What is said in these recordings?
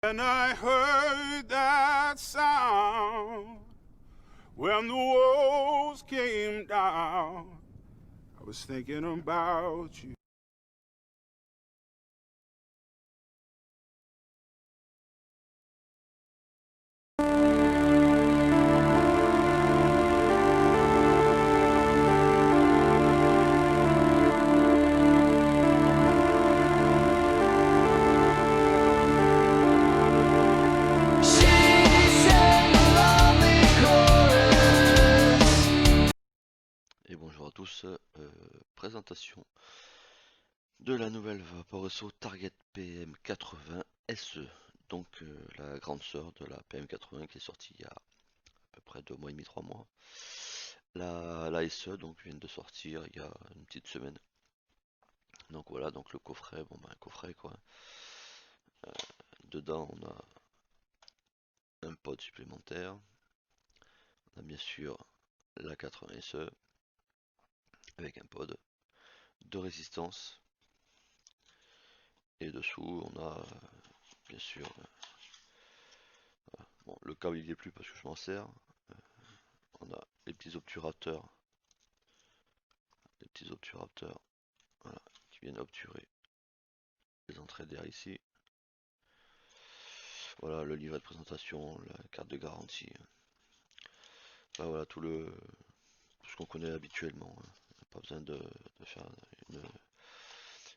And I heard that sound when the walls came down. I was thinking about you. Et bonjour à tous, présentation de la nouvelle Vaporesso Target PM80 SE, donc la grande sœur de la PM80 qui est sortie il y a à peu près 2 mois et demi, 3 mois. La SE donc vient de sortir il y a une petite semaine. Donc voilà, donc le coffret, bon ben un coffret quoi. Dedans on a un pod supplémentaire, on a bien sûr la 80 SE avec un pod de résistance. Et dessous, on a bien sûr, bon, le câble il y est plus parce que je m'en sers. On a les petits obturateurs, voilà, qui viennent obturer les entrées d'air ici. Voilà le livret de présentation, la carte de garantie. Enfin, voilà tout ce qu'on connaît habituellement. Pas besoin de faire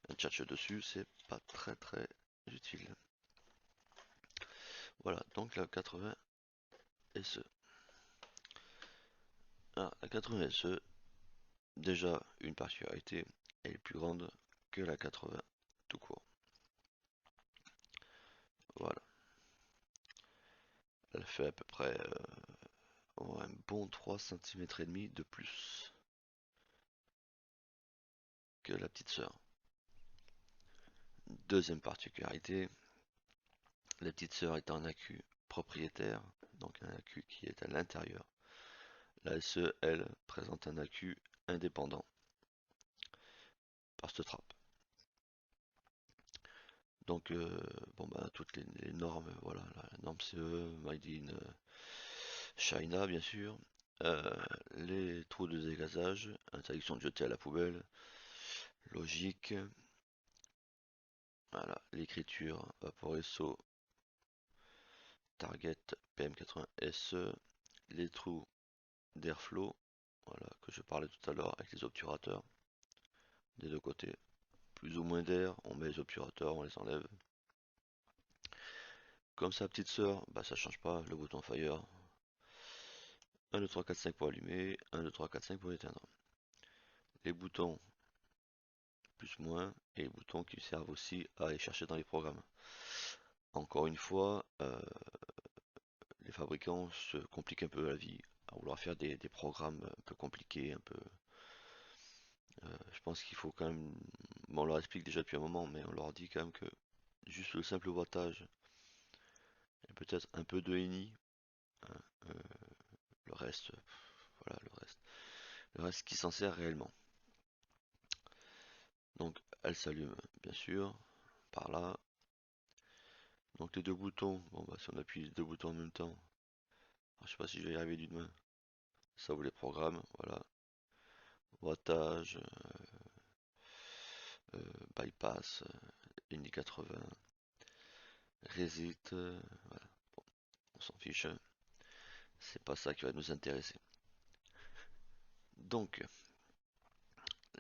un tchatch dessus, c'est pas très utile. Voilà, donc la 80 SE. Ah, la 80 SE, déjà une particularité, elle est plus grande que la 80 tout court. Voilà, elle fait à peu près un bon 3 cm et demi de plus que la petite sœur. Deuxième particularité, la petite sœur est un accu propriétaire, donc un accu qui est à l'intérieur. La SE, elle, présente un accu indépendant par cette trappe. Donc, bon ben, toutes les normes, voilà, la norme CE, Made in China, bien sûr. Les trous de dégazage, interdiction de jeter à la poubelle, logique. Voilà, l'écriture Vaporesso Target PM80 SE, les trous d'airflow, voilà, que je parlais tout à l'heure avec les obturateurs des deux côtés. Plus ou moins d'air, on met les obturateurs, on les enlève. Comme sa petite sœur, bah ça change pas, le bouton fire. 1, 2, 3, 4, 5 pour allumer, 1, 2, 3, 4, 5 pour éteindre. Les boutons plus moins et les boutons qui servent aussi à aller chercher dans les programmes. Encore une fois, les fabricants se compliquent un peu la vie à vouloir faire des programmes un peu compliqués, un peu. Je pense qu'il faut quand même. Bon, on leur explique déjà depuis un moment, mais on leur dit quand même que juste le simple wattage et peut-être un peu de ENI, hein, le reste, voilà, le reste qui s'en sert réellement. Donc, elle s'allume bien sûr par là. Donc les deux boutons, bon bah si on appuie les deux boutons en même temps, je sais pas si je vais y arriver d'une main. Ça vous les programme, voilà. Wattage, bypass, Uni 80, reset, voilà. Bon, on s'en fiche. C'est pas ça qui va nous intéresser. Donc,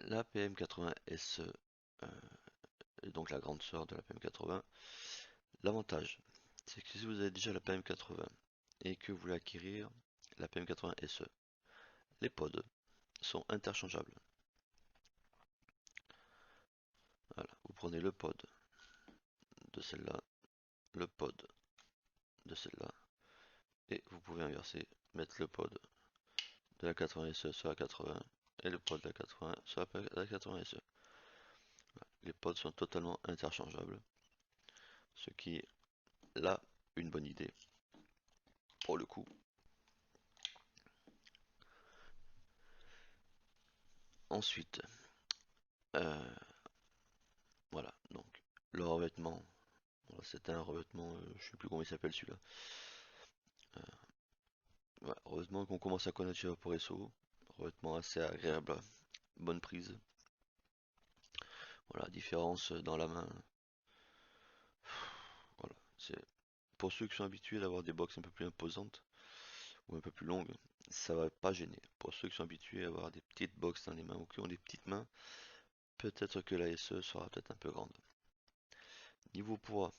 la PM80 SE est donc la grande sœur de la PM80. L'avantage, c'est que si vous avez déjà la PM80 et que vous voulez acquérir la PM80 SE, les pods sont interchangeables. Voilà, vous prenez le pod de celle-là, le pod de celle-là, et vous pouvez inverser, mettre le pod de la 80 SE sur la 80 et le pod de la 80 sur la 80 SE. Les pods sont totalement interchangeables, ce qui est là une bonne idée pour le coup. Ensuite, voilà, donc le revêtement, Voilà, c'est un revêtement, je sais plus comment il s'appelle celui-là. Ouais, heureusement qu'on commence à connaître chez Vaporesso. Revêtement assez agréable, bonne prise. Voilà, différence dans la main. Voilà, c'est pour ceux qui sont habitués d'avoir des box un peu plus imposantes ou un peu plus longues, ça va pas gêner. Pour ceux qui sont habitués à avoir des petites box dans les mains ou qui ont des petites mains, peut-être que la SE sera peut-être un peu grande. Niveau poids,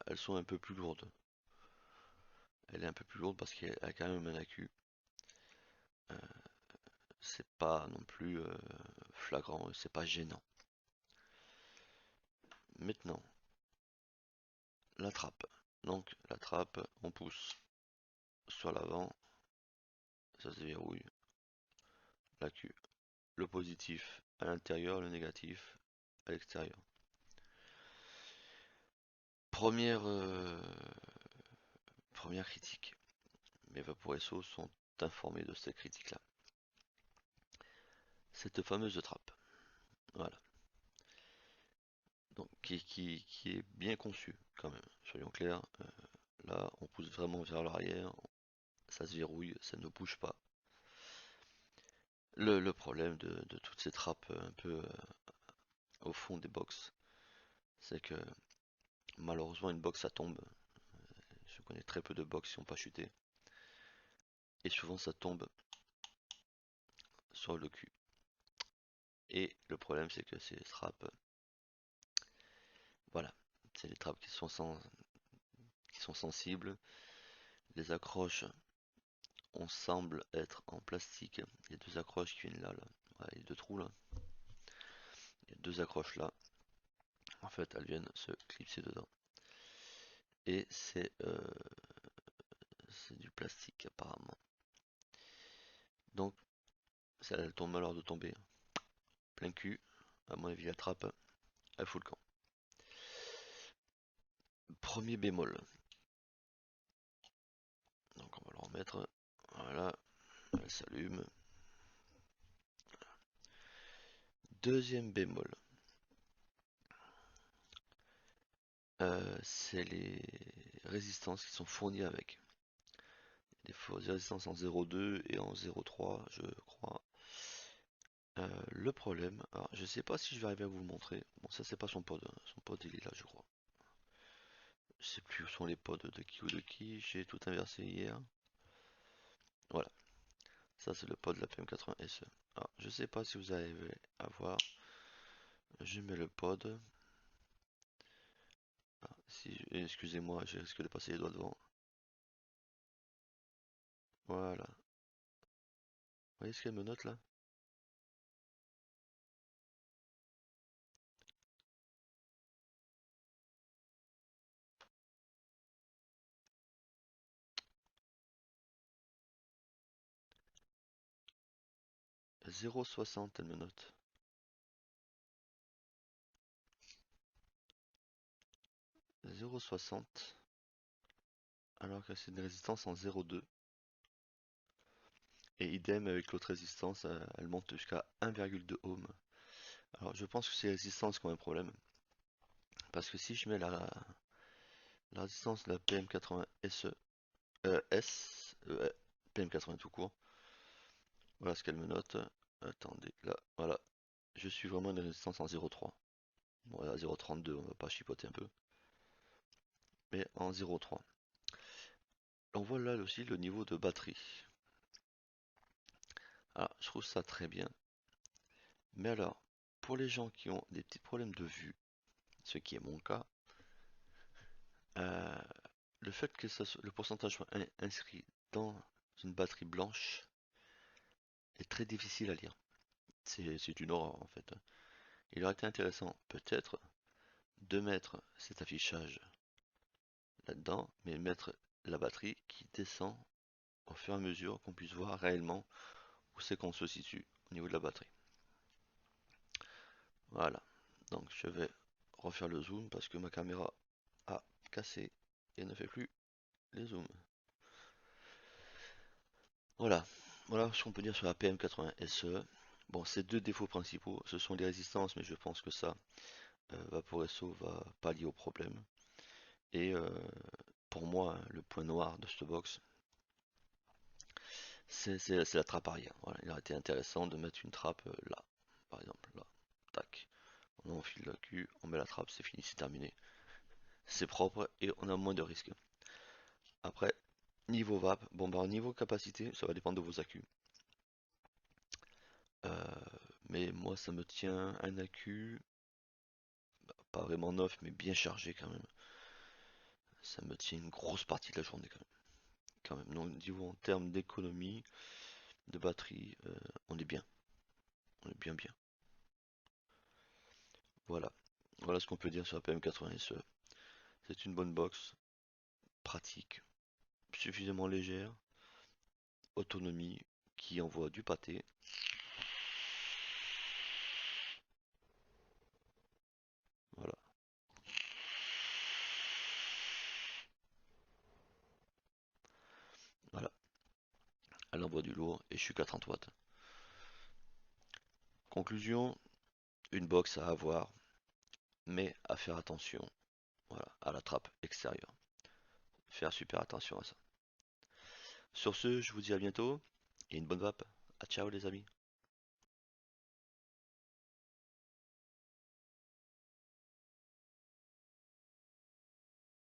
elles sont un peu plus lourdes. Elle est un peu plus lourde parce qu'elle a quand même un accu. Euh, c'est pas non plus flagrant, c'est pas gênant. Maintenant, la trappe. Donc la trappe, on pousse sur l'avant, ça se verrouille. L'accu, le positif à l'intérieur, le négatif à l'extérieur. Première, première critique. Mes Vaporesso sont informés de cette critique-là. Cette fameuse trappe. Voilà. Donc, qui est bien conçue quand même. Soyons clairs. Là, on pousse vraiment vers l'arrière. Ça se verrouille, ça ne bouge pas. Le problème de toutes ces trappes un peu au fond des box, c'est que malheureusement une box ça tombe. Je connais très peu de box qui n'ont pas chuté. Et souvent ça tombe sur le cul. Et le problème c'est que ces trappes, voilà, c'est des trappes qui sont sensibles. Les accroches, on semble être en plastique. Il y a deux accroches qui viennent là, là. Voilà, il y a deux trous là. Il y a deux accroches là. En fait, elles viennent se clipser dedans. Et c'est du plastique apparemment. Donc, ça elle tombe malheur de tomber. Plein cul. À mon avis, la trappe, elle fout le camp. Premier bémol. Donc, on va le remettre. Voilà. Elle s'allume. Deuxième bémol. C'est les résistances qui sont fournies avec. Des résistances en 0,2 et en 0,3, je crois. Le problème, alors je sais pas si je vais arriver à vous le montrer. Bon, ça c'est pas son pod. Son pod il est là, je crois. Je sais plus où sont les pods de qui ou de qui. J'ai tout inversé hier. Voilà. Ça c'est le pod de la PM80 SE. Alors, je sais pas si vous arrivez à voir. Je mets le pod. Ah, si, excusez-moi, j'ai risqué de passer les doigts devant. Voilà. Vous voyez ce qu'elle me note là? 0,60 elle me note. 0,60 alors que c'est une résistance en 0,2. Et idem avec l'autre résistance, elle monte jusqu'à 1,2 ohm. Alors je pense que c'est les résistances qui ont un problème. Parce que si je mets la résistance de la PM80 SE, PM80 tout court, voilà ce qu'elle me note. Attendez, là, voilà. Je suis vraiment une résistance en 0,3. Voilà, 0,32, on va pas chipoter un peu. Mais en 0,3. On voit là aussi le niveau de batterie. Alors, je trouve ça très bien. Mais alors, pour les gens qui ont des petits problèmes de vue, ce qui est mon cas, euh, le fait que le pourcentage soit inscrit dans une batterie blanche est très difficile à lire. C'est une horreur en fait. Il aurait été intéressant peut-être de mettre cet affichage là-dedans, mais mettre la batterie qui descend au fur et à mesure qu'on puisse voir réellement où c'est qu'on se situe au niveau de la batterie. Voilà. Donc je vais refaire le zoom parce que ma caméra a cassé et ne fait plus les zooms. Voilà. Voilà ce qu'on peut dire sur la PM80 SE. Bon, ces deux défauts principaux, ce sont les résistances, mais je pense que ça, Vaporesso va pallier au problème. Et pour moi, hein, le point noir de cette box, c'est la trappe arrière. Voilà, il aurait été intéressant de mettre une trappe là, par exemple, là. Tac. On enfile le cul, on met la trappe, c'est fini, c'est terminé. C'est propre et on a moins de risques. Après, niveau vape, bon bah niveau capacité, ça va dépendre de vos accus. Mais moi ça me tient un accu, pas vraiment neuf, mais bien chargé quand même. Ça me tient une grosse partie de la journée quand même. Donc niveau en termes d'économie, de batterie, on est bien. On est bien bien. Voilà. Voilà ce qu'on peut dire sur la PM80 SE. C'est une bonne box, pratique, suffisamment légère, autonomie, qui envoie du pâté. Voilà. Voilà. Elle envoie du lourd et je suis qu'à 30 watts. Conclusion, une box à avoir, mais à faire attention, voilà, à la trappe extérieure. Faire super attention à ça. Sur ce, je vous dis à bientôt et une bonne vape. À ciao les amis.